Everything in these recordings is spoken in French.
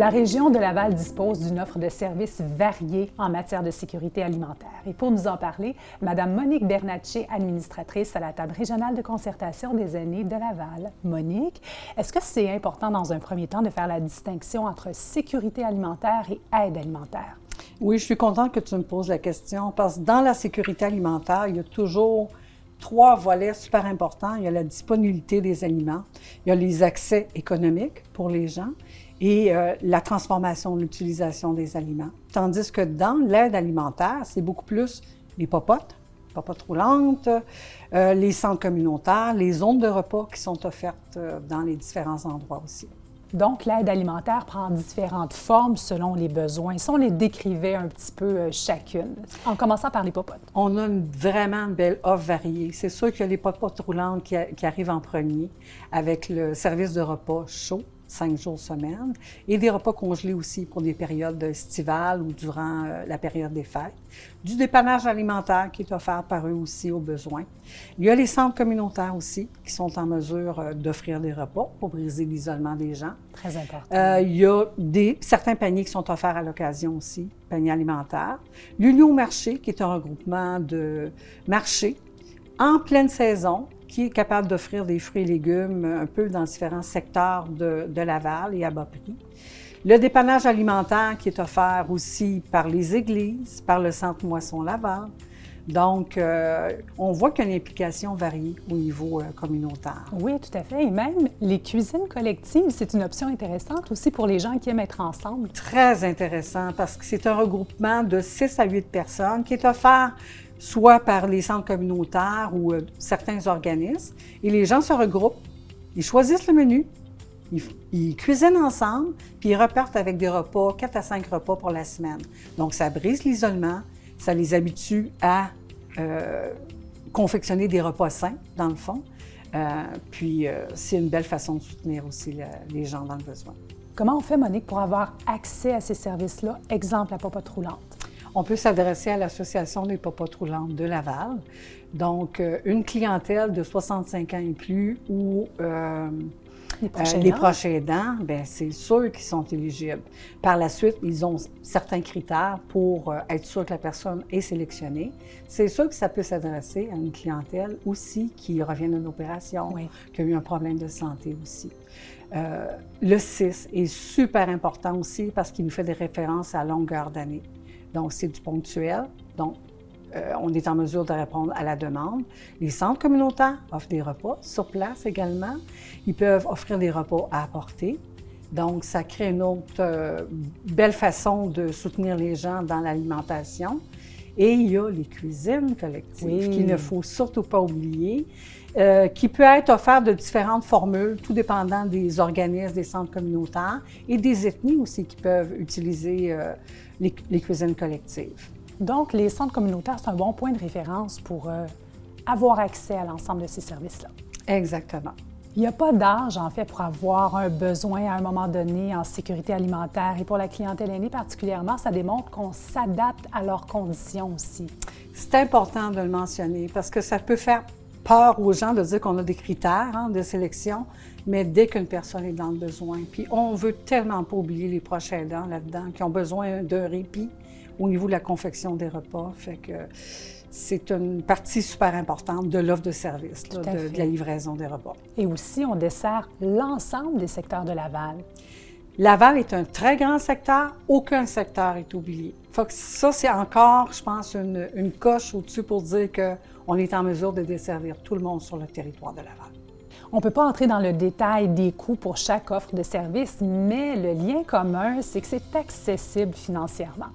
La région de Laval dispose d'une offre de services variée en matière de sécurité alimentaire. Et pour nous en parler, Mme Monique Bernatchez, administratrice à la table régionale de concertation des aînés de Laval. Monique, est-ce que c'est important dans un premier temps de faire la distinction entre sécurité alimentaire et aide alimentaire? Oui, je suis contente que tu me poses la question parce que dans la sécurité alimentaire, il y a toujours 3 volets super importants. Il y a la disponibilité des aliments, il y a les accès économiques pour les gens et la transformation, l'utilisation des aliments. Tandis que dans l'aide alimentaire, c'est beaucoup plus les popotes roulantes, les centres communautaires, les zones de repas qui sont offertes dans les différents endroits aussi. Donc, l'aide alimentaire prend différentes formes selon les besoins. Si on les décrivait un petit peu chacune, en commençant par les popotes. On a vraiment une belle offre variée. C'est sûr qu'il y a les popotes roulantes qui arrivent en premier avec le service de repas chaud, 5 jours semaine, et des repas congelés aussi pour des périodes estivales ou durant la période des fêtes. Du dépannage alimentaire qui est offert par eux aussi aux besoins. Il y a les centres communautaires aussi qui sont en mesure d'offrir des repas pour briser l'isolement des gens. Très important. Il y a certains paniers qui sont offerts à l'occasion aussi, paniers alimentaires. L'Union Marché, qui est un regroupement de marchés en pleine saison, qui est capable d'offrir des fruits et légumes un peu dans différents secteurs de Laval et à bas prix. Le dépannage alimentaire qui est offert aussi par les églises, par le Centre Moisson Laval. Donc, on voit qu'il y a une implication variée au niveau communautaire. Oui, tout à fait. Et même les cuisines collectives, c'est une option intéressante aussi pour les gens qui aiment être ensemble. Très intéressant parce que c'est un regroupement de 6 à 8 personnes qui est offert soit par les centres communautaires ou certains organismes. Et les gens se regroupent, ils choisissent le menu, ils cuisinent ensemble, puis ils repartent avec des repas, 4 à 5 repas pour la semaine. Donc, ça brise l'isolement, ça les habitue à confectionner des repas sains, dans le fond. Puis, c'est une belle façon de soutenir aussi les gens dans le besoin. Comment on fait, Monique, pour avoir accès à ces services-là? Exemple, la popote roulante. On peut s'adresser à l'Association des popotes roulantes de Laval. Donc, une clientèle de 65 ans et plus ou les proches aidants, bien, c'est sûr qu'ils sont éligibles. Par la suite, ils ont certains critères pour être sûr que la personne est sélectionnée. C'est sûr que ça peut s'adresser à une clientèle aussi qui revient d'une opération, oui, qui a eu un problème de santé aussi. Le 6 est super important aussi parce qu'il nous fait des références à longueur d'année. Donc, c'est du ponctuel. Donc, on est en mesure de répondre à la demande. Les centres communautaires offrent des repas sur place également. Ils peuvent offrir des repas à apporter. Donc, ça crée une autre belle façon de soutenir les gens dans l'alimentation. Et il y a les cuisines collectives qu'il ne faut surtout pas oublier, qui peut être offert de différentes formules, tout dépendant des organismes, des centres communautaires et des ethnies aussi qui peuvent utiliser les cuisines collectives. Donc, les centres communautaires, c'est un bon point de référence pour avoir accès à l'ensemble de ces services-là. Exactement. Il n'y a pas d'âge, en fait, pour avoir un besoin à un moment donné en sécurité alimentaire. Et pour la clientèle aînée particulièrement, ça démontre qu'on s'adapte à leurs conditions aussi. C'est important de le mentionner parce que ça peut faire peur aux gens de dire qu'on a des critères de sélection, mais dès qu'une personne est dans le besoin, puis on veut tellement pas oublier les proches aidants là-dedans qui ont besoin d'un répit au niveau de la confection des repas. Fait que c'est une partie super importante de l'offre de service, de la livraison des repas. Et aussi, on dessert l'ensemble des secteurs de Laval. Laval est un très grand secteur, aucun secteur est oublié. Fait que ça, c'est encore, je pense, une coche au-dessus pour dire qu'on est en mesure de desservir tout le monde sur le territoire de Laval. On ne peut pas entrer dans le détail des coûts pour chaque offre de service, mais le lien commun, c'est que c'est accessible financièrement.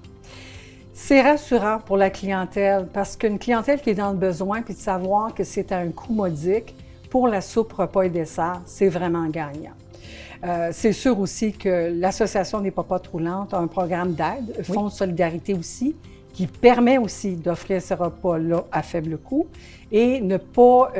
C'est rassurant pour la clientèle parce qu'une clientèle qui est dans le besoin puis de savoir que c'est à un coût modique pour la soupe, repas et dessert, c'est vraiment gagnant. C'est sûr aussi que l'Association des popotes roulantes a un programme d'aide, Fonds de solidarité aussi, qui permet aussi d'offrir ces repas-là à faible coût et ne pas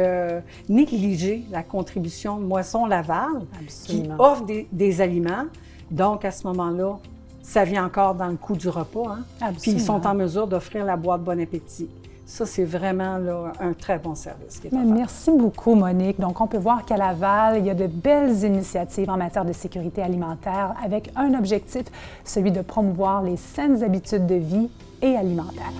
négliger la contribution de Moisson Laval qui offre des aliments. Donc, à ce moment-là, ça vient encore dans le coût du repas. Puis ils sont en mesure d'offrir la boîte Bon Appétit. Ça, c'est vraiment là, un très bon service qui est offert. Merci beaucoup, Monique. Donc, on peut voir qu'à Laval, il y a de belles initiatives en matière de sécurité alimentaire avec un objectif, celui de promouvoir les saines habitudes de vie et alimentaires.